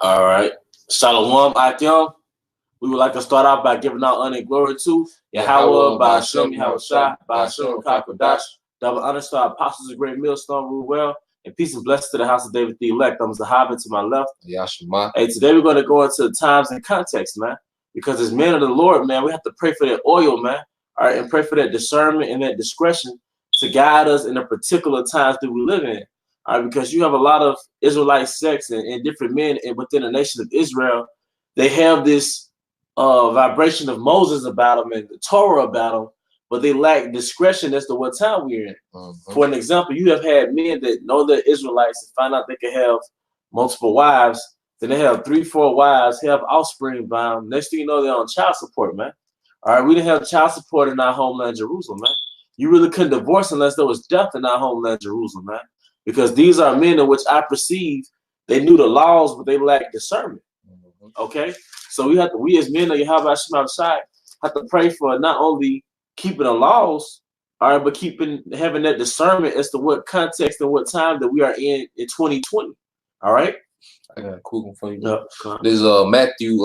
All right. Shalom, Akim. We would like to start off by giving out honor and glory to Yahweh, by Hashem, Yahushua, by Hashem, Kakodash. Double honor to our apostles of great millstone, rule well, and peace and blessings to the house of David the elect. I'm Zahabit to my left. Yashima. Hey, today we're going to go into the times and context, man. Because as men of the Lord, man, we have to pray for that oil, man. All right, and pray for that discernment and that discretion to guide us in the particular times that we live in. All right, because you have a lot of Israelite sects and different men within the nation of Israel. They have this vibration of Moses about them and the Torah about them, but they lack discretion as to what time we're in. For an example, you have had men that know they're Israelites and find out they can have multiple wives. Then they have 3-4 wives, have offspring by them. Next thing you know, they're on child support, man. All right, we didn't have child support in our homeland, Jerusalem, man. You really couldn't divorce unless there was death in our homeland, Jerusalem, man. Because these are men in which I perceive they knew the laws, but they lacked discernment. Okay, so we as men of Yahweh Shemai have to pray for not only keeping the laws, all right, but having that discernment as to what context and what time that we are in 2020. All right. I got a cool one for you. There's Matthew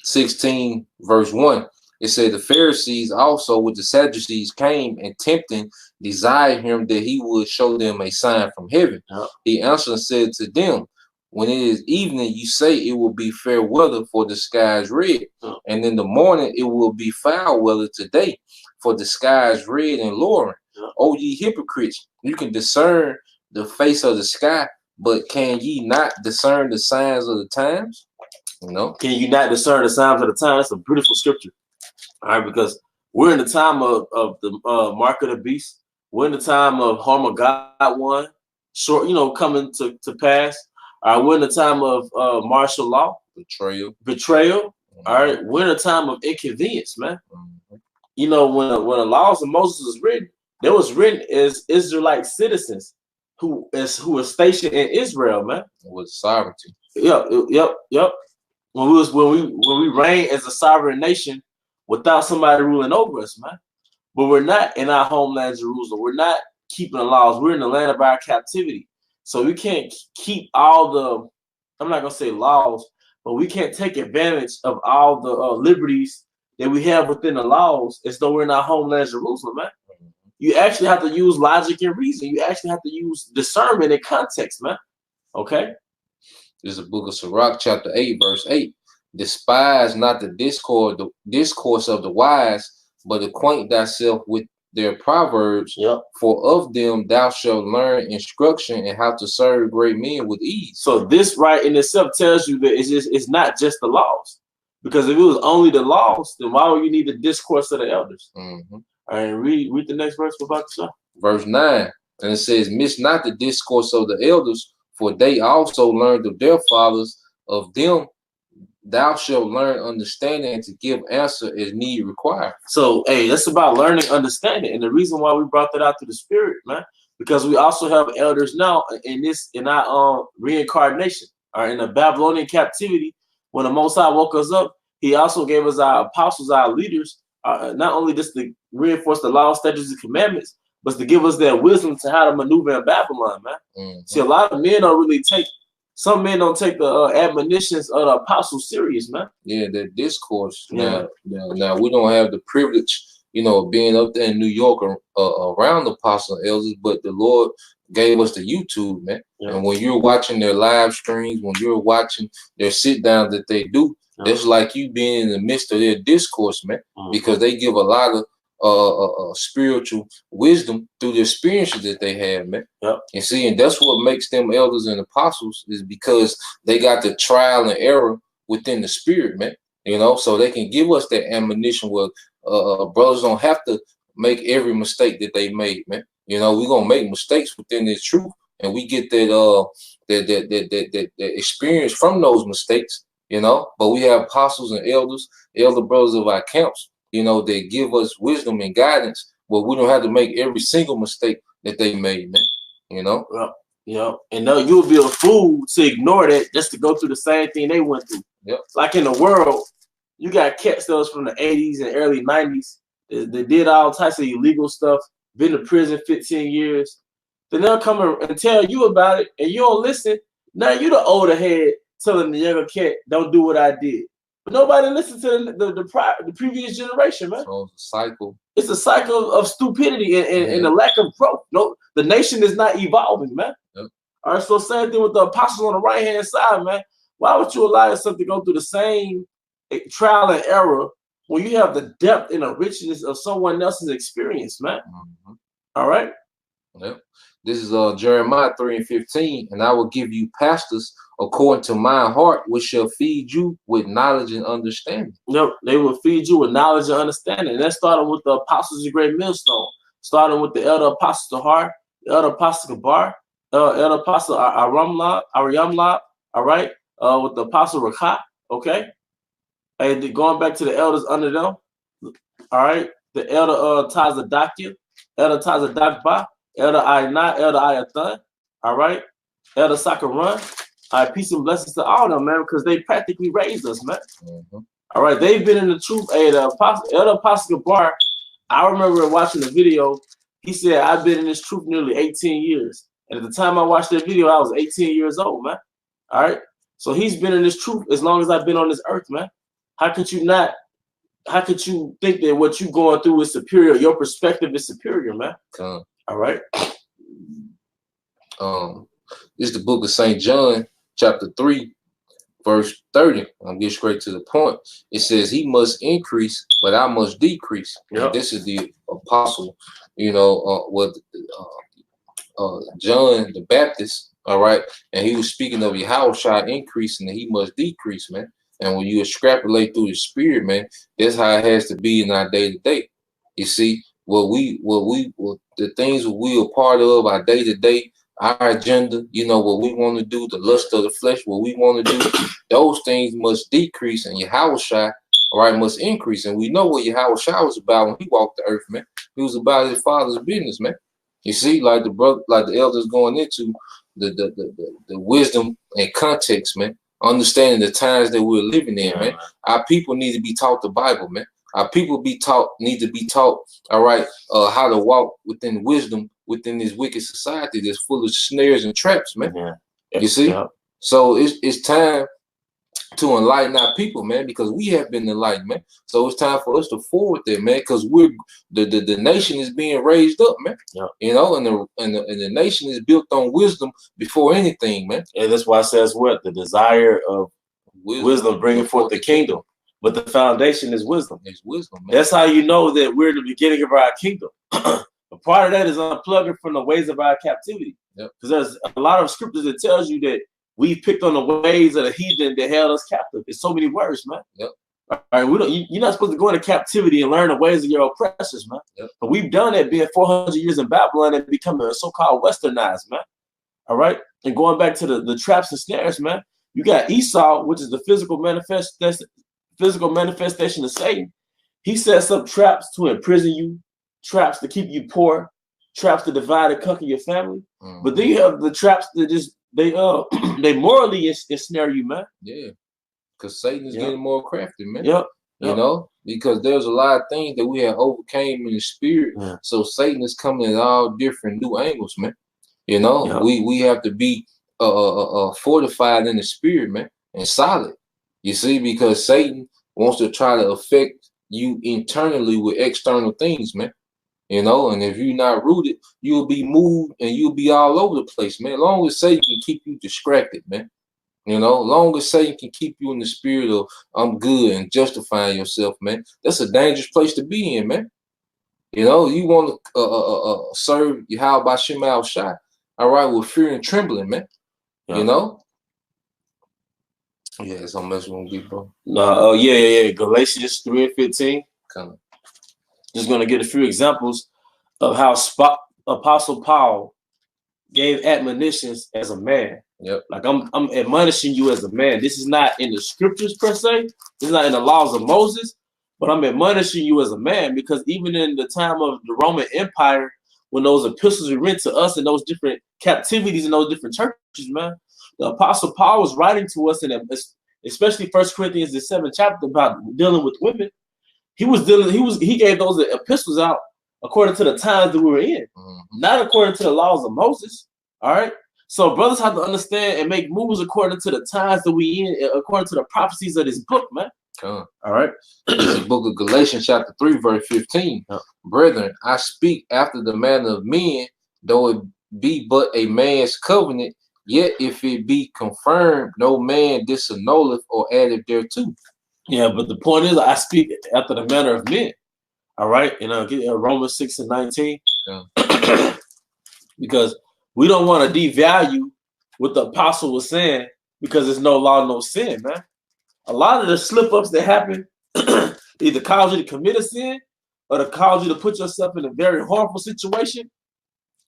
16 verse 1. It said the Pharisees also with the Sadducees came and tempting desired him that he would show them a sign from heaven. He answered and said to them, when it is evening, you say it will be fair weather, for the sky is red. And in the morning it will be foul weather today, for the sky is red and lowering. O ye hypocrites, you can discern the face of the sky, but can ye not discern the signs of the times? No. Can you not discern the signs of the time? That's a beautiful scripture. All right, because we're in the time of the mark of the beast. We're in the time of harm of God one, coming to pass. All right, we're in the time of martial law. Betrayal. All right, we're in a time of inconvenience, man. You know, when the laws of Moses was written, they was written as Israelite citizens who were stationed in Israel, man. With sovereignty. Yep. When we reign as a sovereign nation without somebody ruling over us, man. But we're not in our homeland, Jerusalem. We're not keeping the laws. We're in the land of our captivity. So we can't keep all the, I'm not going to say laws, but we can't take advantage of all the liberties that we have within the laws as though we're in our homeland, Jerusalem, man. You actually have to use logic and reason. You actually have to use discernment and context, man. Okay? This is the book of Sirach, chapter 8, verse 8. Despise not the discourse of the wise, but acquaint thyself with their proverbs, for of them thou shalt learn instruction and how to serve great men with ease. So this right in itself tells you that it's not just the laws. Because if it was only the laws, then why would you need the discourse of the elders? All right, read the next verse for about yourself. Verse 9, and it says, miss not the discourse of the elders, for they also learned of their fathers. Of them thou shalt learn understanding and to give answer as need required. So, hey, that's about learning understanding. And the reason why we brought that out to the spirit, man, because we also have elders now in our reincarnation, or in the Babylonian captivity. When the Most High woke us up, he also gave us our apostles, our leaders, not only just to reinforce the law, statutes, and commandments, but to give us that wisdom to how to maneuver in Babylon, man. See, a lot of men don't really some men don't take the admonitions of the apostles serious, man. Yeah, the discourse. Now we don't have the privilege, of being up there in New York around the apostles and elders, but the Lord gave us the YouTube, man. And when you're watching their live streams, when you're watching their sit downs that they do, it's like you being in the midst of their discourse, man, because they give a lot of spiritual wisdom through the experiences that they have, man. And see, and that's what makes them elders and apostles, is because they got the trial and error within the spirit, man. So they can give us that admonition where brothers don't have to make every mistake that they made, man. We're gonna make mistakes within this truth, and we get that experience from those mistakes, But we have apostles and elder brothers of our camps, they give us wisdom and guidance, but we don't have to make every single mistake that they made, man. And no, you would be a fool to ignore that just to go through the same thing they went through. Like in the world, you got cats that was from the 80s and early 90s. They did all types of illegal stuff, been to prison 15 years. Then they'll come and tell you about it, and you don't listen. Now you the older head telling the younger cat, don't do what I did. But nobody listens to the previous generation, man. So it's a cycle. It's a cycle of stupidity and the lack of growth. No, the nation is not evolving, man. Yep. All right, so same thing with the apostles on the right-hand side, man. Why would you allow yourself to go through the same trial and error when you have the depth and the richness of someone else's experience, man? Mm-hmm. All right? Yep. This is Jeremiah 3:15, and I will give you pastors according to my heart, which shall feed you with knowledge and understanding. Yep, they will feed you with knowledge and understanding. And that started with the apostles of Great Millstone, starting with the elder apostle Tahar, the elder apostle Gabar, elder apostle Aryamla, all right, with the apostle Rakah, okay? And going back to the elders under them, all right, the elder Tazadakia, elder Tazadakba, elder Ayna, elder Ayathan, all right, elder Sakaran. All right, peace and blessings to all of them, man, because they practically raised us, man. Mm-hmm. All right, they've been in the truth. Hey, the elder apostle Gabar, I remember watching the video. He said, I've been in this truth nearly 18 years. And at the time I watched that video, I was 18 years old, man. All right. So he's been in this truth as long as I've been on this earth, man. How could you think that what you're going through is superior? Your perspective is superior, man. All right. This is the book of St. John, chapter 3, verse 30. I'll get straight to the point. It says, he must increase, but I must decrease. Yep. This is the apostle, with John the Baptist, all right? And he was speaking of Yahushua increasing and he must decrease, man. And when you extrapolate through the spirit, man, that's how it has to be in our day-to-day. You see, the things we are part of, our day-to-day, our agenda, what we want to do, the lust of the flesh, what we want to do, those things must decrease, and Yahushua, all right, must increase. And we know what Yahushua was about when he walked the earth, man. He was about his father's business, man. You see, like the elders going into the wisdom and context, man. Understanding the times that we're living in, man. Our people need to be taught the Bible, man. Our people need to be taught, all right, how to walk within wisdom within this wicked society that's full of snares and traps, man. Yeah. You see? Yeah. So it's time to enlighten our people, man, because we have been enlightened, man. So it's time for us to forward that, man, because we're the nation is being raised up, man. Yeah. And the nation is built on wisdom before anything, man. And that's why it says what? The desire of wisdom bringing forth the kingdom. But the foundation is wisdom. It's wisdom, man. That's how you know that we're the beginning of our kingdom. But part of that is unplugging from the ways of our captivity. Because there's a lot of scriptures that tells you that we picked on the ways of the heathen that held us captive. There's so many words, man. Yep. All right, you're not supposed to go into captivity and learn the ways of your oppressors, man. Yep. But we've done that being 400 years in Babylon and becoming so-called westernized, man. All right? And going back to the traps and snares, man, you got Esau, which is the physical manifestation of Satan. He sets up traps to imprison you, traps to keep you poor, traps to divide and conquer your family. Mm-hmm. But then you have the traps that just they morally ensnare you, man. Yeah, because Satan is getting more crafty, man. Yep. You know, because there's a lot of things that we have overcame in the spirit. Yeah. So Satan is coming at all different new angles, man. You know, we have to be fortified in the spirit, man, and solid. You see, because Satan wants to try to affect you internally with external things, man. You know, and if you're not rooted, you'll be moved and you'll be all over the place, man. As long as Satan can keep you distracted, man. You know, long as Satan can keep you in the spirit of I'm good and justifying yourself, man. That's a dangerous place to be in, man. You know, you want to serve Yahweh by Shema Shai, all right, with fear and trembling, man. Yeah. You know? Yeah, something else you want to be, bro? Yeah. Galatians 3:15. Kind of. Just going to get a few examples of how Apostle Paul gave admonitions as a man. Yep. Like I'm admonishing you as a man. This is not in the scriptures per se. This is not in the laws of Moses, but I'm admonishing you as a man because even in the time of the Roman Empire, when those epistles were written to us in those different captivities in those different churches, man, the Apostle Paul was writing to us, especially 1 Corinthians the 7th chapter about dealing with women. He gave those epistles out according to the times that we were in, not according to the laws of Moses. All right. So brothers have to understand and make moves according to the times that we in, according to the prophecies of this book, man. All right. This is the book of Galatians chapter 3, verse 15. Brethren, I speak after the manner of men, though it be but a man's covenant, yet if it be confirmed, no man disannulleth or addeth thereto. Yeah, but the point is, I speak after the manner of men. All right, and I'll get Romans 6 and 19. Yeah. Because we don't want to devalue what the apostle was saying because there's no law, no sin, man. A lot of the slip-ups that happen either cause you to commit a sin or to cause you to put yourself in a very harmful situation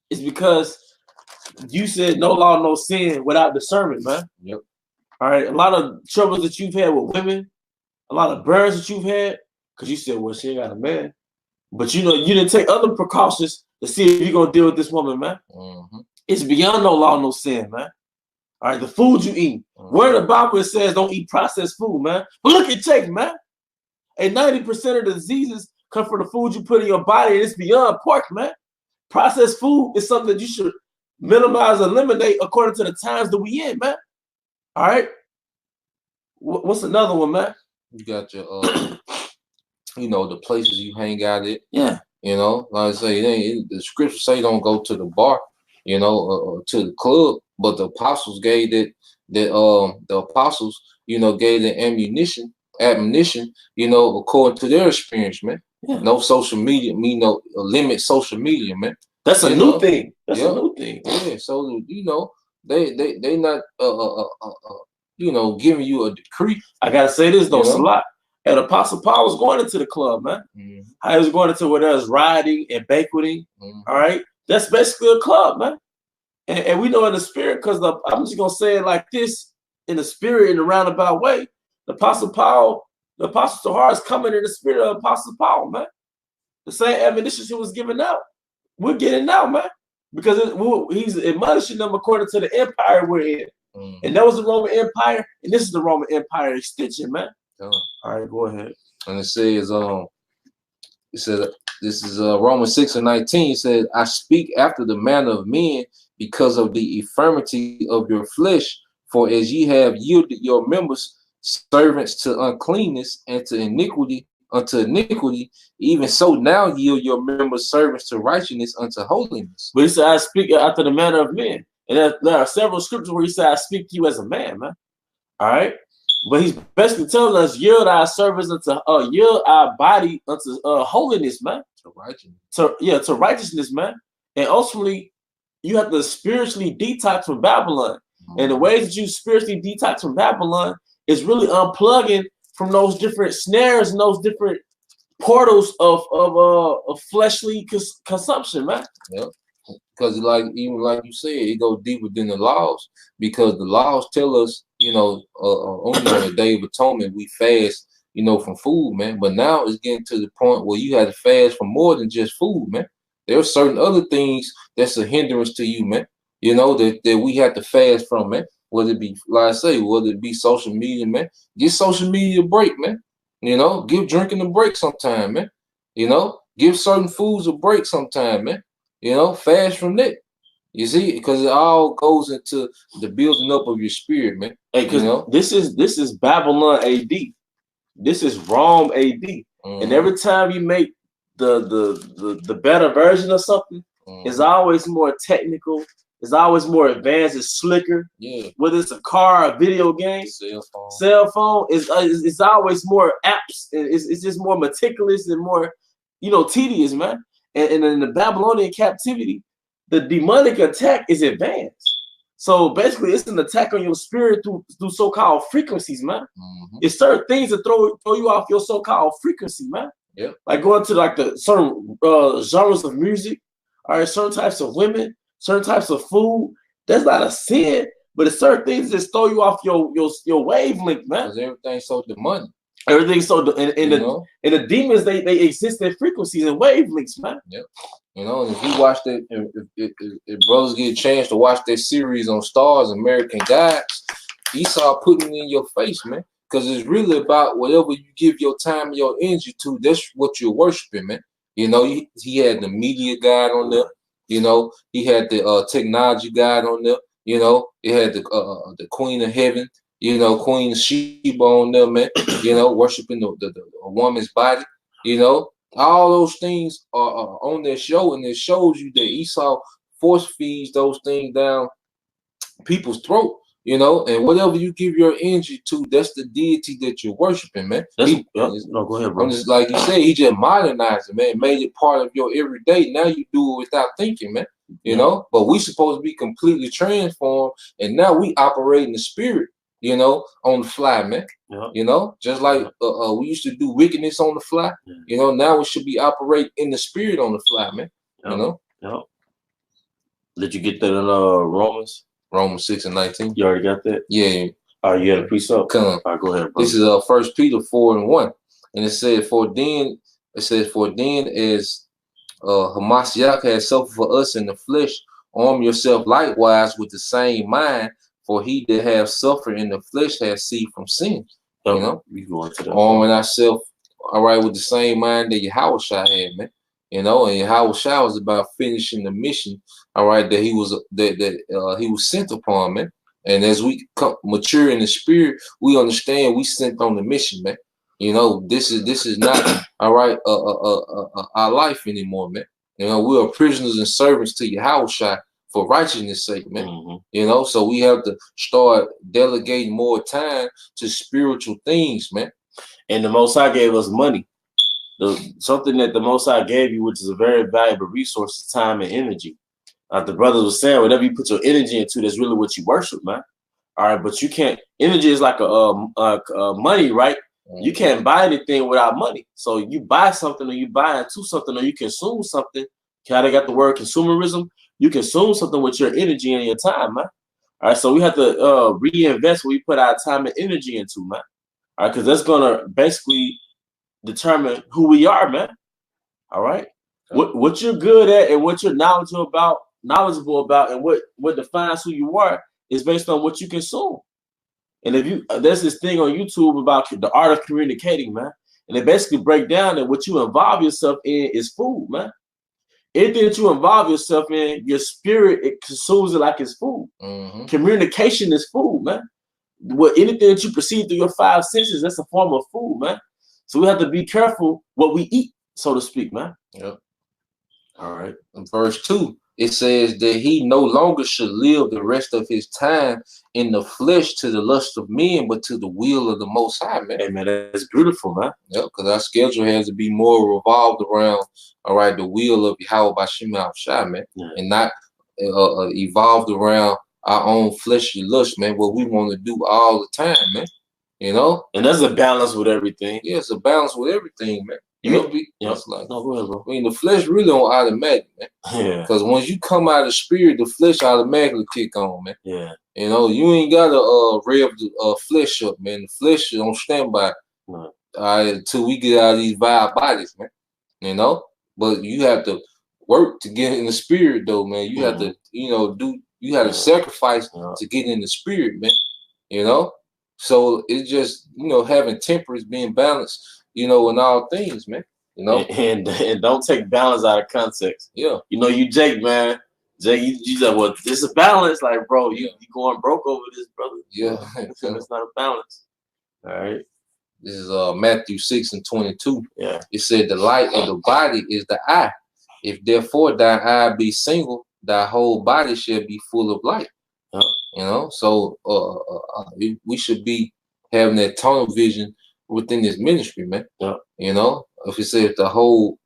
is because you said no law, no sin without discernment, man. Yep. All right, a lot of troubles that you've had with women, a lot of burns that you've had, because you said, well, she ain't got a man. But you know, you didn't take other precautions to see if you're going to deal with this woman, man. It's beyond no law, no sin, man. All right, the food you eat. Where the Bible says don't eat processed food, man. But look at Jake, man. And 90% of the diseases come from the food you put in your body, and it's beyond pork, man. Processed food is something that you should minimize, eliminate according to the times that we in, man. All right. What's another one, man? You got your, you know, the places you hang out at. Yeah. You know, like I say, the scriptures say don't go to the bar, you know, or to the club. But the apostles gave the apostles, you know, gave the admonition, you know, according to their experience, man. Yeah. No social media, limit social media, man. That's a new thing. That's a new thing. Yeah. So you know, they not you know, giving you a decree. I gotta say this though, Sirach. And Apostle Paul was going into the club, man. I was going into where there's riding and banqueting. All right, that's basically a club, man. And we know in the spirit, because I'm just gonna say it like this, in the spirit, in a roundabout way. The Apostle Paul, the Apostle Sahar is coming in the spirit of Apostle Paul, man. The same admonition he was giving out, we're getting now, man, because he's admonishing them according to the empire we're in. And that was the Roman Empire, and this is the Roman Empire extension, man. All right, go ahead. And it says, this is Romans 6 and 19. It says, I speak after the manner of men because of the infirmity of your flesh. For as ye have yielded your members servants to uncleanness and to iniquity unto iniquity, even so now yield your members servants to righteousness unto holiness. But he said, I speak after the manner of men. And there are several scriptures where he said, I speak to you as a man, man. All right. But he's basically telling us, yield our service unto, yield our body unto holiness, man. To righteousness. To righteousness, man. And ultimately, you have to spiritually detox from Babylon. And the ways that you spiritually detox from Babylon is really unplugging from those different snares and those different portals of fleshly consumption, man. Yep. Because even like you said, it goes deeper than the laws, because the laws tell us, you know, only on the Day of Atonement we fast, you know, from food, man. But now it's getting to the point where you have to fast from more than just food, man. There are certain other things that's a hindrance to you, man. You know, that we have to fast from, man. Whether it be, like I say, whether it be social media, man. Give social media a break, man. You know, give drinking a break sometime, man. You know, give certain foods a break sometime, man. You know, fast from that. You see, because it all goes into the building up of your spirit, man. Hey, because this is Babylon AD. This is Rome AD. And every time you make the better version of something, it's always more technical. It's always more advanced. It's slicker. Yeah. Whether it's a car, a video game, cell phone, it's always more apps. It's just more meticulous and more, you know, tedious, man. And in the Babylonian captivity, the demonic attack is advanced. So basically, it's an attack on your spirit through so-called frequencies, man. It's certain things that throw you off your so-called frequency, man. Yeah. Like going to like the certain genres of music, all right, certain types of women, certain types of food. That's not a sin, but it's certain things that throw you off your wavelength, man. Because everything's so demonic. Everything's so and the demons they exist in frequencies and wavelengths, man. Yep. You know, and if you watch that, if brothers get a chance to watch that series on Stars, American Gods, Esau putting it in your face, man. Because it's really about whatever you give your time and your energy to, that's what you're worshiping, man. You know, he had the media guide on there. You know, he had the technology guide on there. You know, it had the Queen of Heaven. You know, Queen Sheba on there, man. You know, worshiping the woman's body. You know, all those things are on their show, and it shows you that Esau force feeds those things down people's throat, you know, and whatever you give your energy to, that's the deity that you're worshiping, man. No, go ahead, bro. I'm just like you said, he just modernized it, man, made it part of your everyday. Now you do it without thinking, man. You know, but we supposed to be completely transformed, and now we operate in the spirit, you know, on the fly, man. You know, just like we used to do wickedness on the fly, you know, now we should be operating in the spirit on the fly, man. You know. Did you get that in Romans? Romans 6:19. You already got that? Yeah. All right, you had a precept? Come on. All right, go ahead, bro. This is 1 Peter 4:1. And it said, for then as Hamashiach has suffered for us in the flesh, arm yourself likewise with the same mind, for he that have suffered in the flesh has ceased from sin. You know? You go into that. Arming ourselves, all right, with the same mind that Yahweh had, man. You know, and Yahweh was about finishing the mission, all right, that he was sent upon, man. And as we mature in the spirit, we understand we sent on the mission, man. You know, this is not all right our life anymore, man. You know, we are prisoners and servants to Yahweh for righteousness' sake, man. You know, so we have to start delegating more time to spiritual things, man. And the Most High gave us money. Something that the Most High gave you, which is a very valuable resource, is time and energy. The brothers were saying, whatever you put your energy into, that's really what you worship, man. All right, but you can't. Energy is like a money, right? You can't buy anything without money. So you buy something, or you buy into something, or you consume something. How they got the word consumerism? You consume something with your energy and your time, man. All right, so we have to reinvest what we put our time and energy into, man. All right, because that's gonna basically determine who we are, man. All right. What you're good at and what you're knowledgeable about, and what defines who you are is based on what you consume. And if there's this thing on YouTube about the art of communicating, man, and it basically breaks down that what you involve yourself in is food, man. Anything that you involve yourself in, your spirit, it consumes it like it's food. Communication is food, man. Anything that you perceive through your five senses, that's a form of food, man. So we have to be careful what we eat, so to speak, man. Yep. All right. In verse 2, it says that he no longer should live the rest of his time in the flesh to the lust of men, but to the will of the Most High, man. Hey, man, that's beautiful, man. Yep, because our schedule has to be more revolved around, all right, the will of Yahweh Bashim Shai, man, and not evolved around our own fleshly lust, man, what we want to do all the time, man. You know? And there's a balance with everything. Yeah, it's a balance with everything, man. Like, no, go ahead, bro. I mean, the flesh really on automatic, man. Yeah. Because once you come out of the spirit, the flesh automatically kick on, man. Yeah. You know, you ain't got to rev the flesh up, man. The flesh is on standby until we get out of these vile bodies, man. You know? But you have to work to get in the spirit, though, man. You have to, you know, you have to sacrifice to get in the spirit, man. You know? So it's just, you know, having temperance, being balanced, you know, in all things, man. You know, and don't take balance out of context. Yeah. You know, you Jake, man. Jake, you said, well, this is a balance. Like, bro, you going broke over this, brother. Yeah. It's not a balance. All right. This is Matthew 6:22. Yeah. It said the light of the body is the eye. If therefore thy eye be single, thy whole body shall be full of light. You know, so we should be having that tunnel vision within this ministry, man. You know, if it says the whole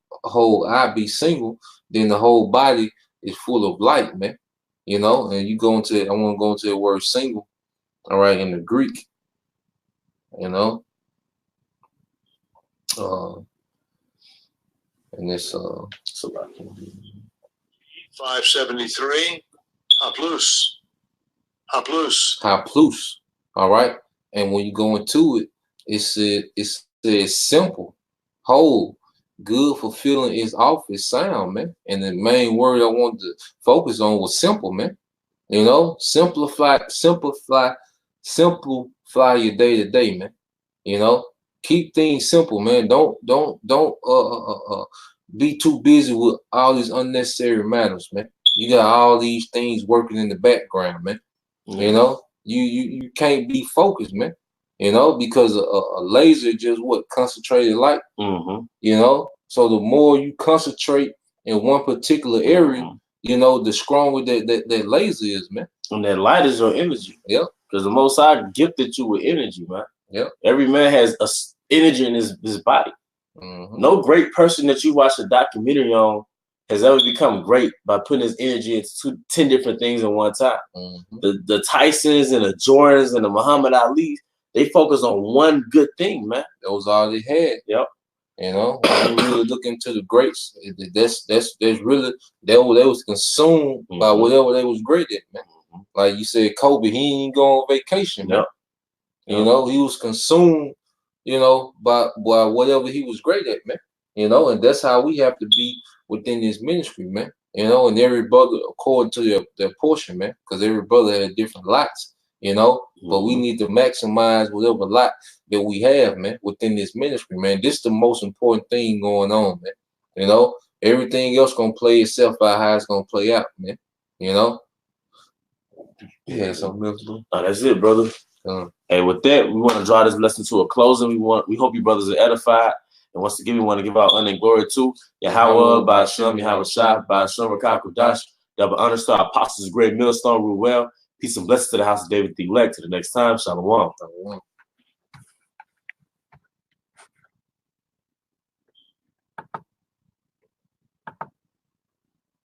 eye be single, then the whole body is full of light, man. You know, and you go into I want to go into the word single, all right, in the Greek. You know, and it's 573 haplus. Haplus, all right. And when you go into it, it says simple, whole, good, fulfilling is off its sound, man. And the main word I wanted to focus on was simple, man. You know, simplify your day to day, man. You know, keep things simple, man. Don't be too busy with all these unnecessary matters, man. You got all these things working in the background, man. You know, you can't be focused, man. You know, because a laser just what concentrated light. You know, so the more you concentrate in one particular area, you know, the stronger that laser is, man. And that light is your energy. Yep. Because the Most High gifted you with energy, man. Yep. Every man has energy in his body. No great person that you watch a documentary on has ever become great by putting his energy into 10 different things at one time. The Tysons and the Jordans and the Muhammad Ali, they focus on one good thing, man. That was all they had. Yep. You know, when you really look into the greats, that's really they was consumed by whatever they was great at, man. Like you said, Kobe, he ain't go on vacation, man. You know, he was consumed, you know, by whatever he was great at, man. You know, and that's how we have to be within this ministry, man. You know, and every brother according to their portion, man, because every brother had different lots, you know. But we need to maximize whatever lot that we have, man, within this ministry, man. This is the most important thing going on, man. You know, everything else gonna play itself out how it's gonna play out, man. You know. Yeah, something else, bro. Oh, that's it, brother. Hey, with that, we want to draw this lesson to a closing. We hope you brothers are edified. And once again, we want to give our honor and glory to Yahweh, by Hashem, Yahweh Shah, by Hashem, Rakah Kudash, double honor to our apostles, great millstone, rule well. Peace and blessings to the house of David the elect. To the next time, Shalom.